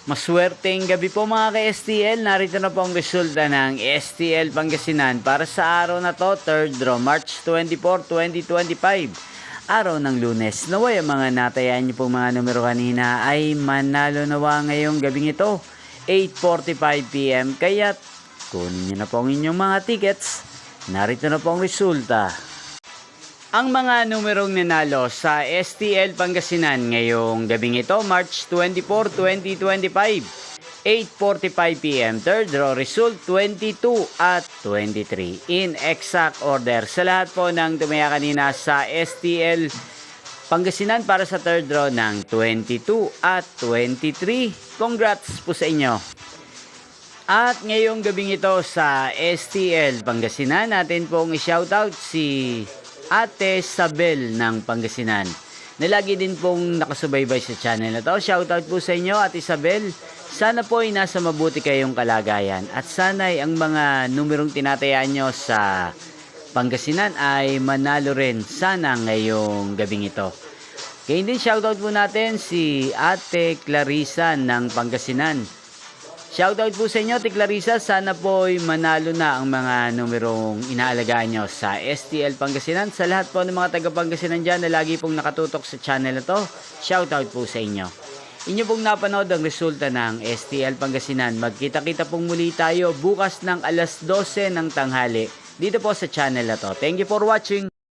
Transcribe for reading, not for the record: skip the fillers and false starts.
Maswerteng gabi po mga ka-STL. Narito na po ang resulta ng STL Pangasinan para sa araw na to, 3rd draw, March 24, 2025. Araw ng Lunes. Naway ang mga natayaan niyo pong mga numero kanina ay manalo nawa ngayong gabing ito, 8:45 PM. Kaya kunin niyo na po ang inyong mga tickets. Narito na po ang resulta. Ang mga numerong nanalo sa STL Pangasinan ngayong gabing ito, March 24, 2025, 8:45 PM. Third draw result 22 at 23. In exact order. Sa lahat po ng tumaya kanina sa STL Pangasinan para sa third draw ng 22 at 23. Congrats po sa inyo. At ngayong gabing ito sa STL Pangasinan, natin pong i-shoutout si Ate Sabel ng Pangasinan na lagi din pong nakasubaybay sa channel na to. Shoutout po sa inyo, Ate Sabel. Sana po ay nasa mabuti kayong kalagayan at sana'y ang mga numerong tinatayaan nyo sa Pangasinan ay manalo rin sana ngayong gabing ito. Kaya din shoutout po natin si Ate Clarissa ng Pangasinan. Shoutout po sa inyo, Ate Clarissa. Sana po ay manalo na ang mga numerong inaalagaan nyo sa STL Pangasinan. Sa lahat po ng mga taga-Pangasinan dyan na lagi pong nakatutok sa channel na to, shoutout po sa inyo. Inyo pong napanood ang resulta ng STL Pangasinan. Magkita-kita pong muli tayo bukas ng alas 12 ng tanghali dito po sa channel na to. Thank you for watching.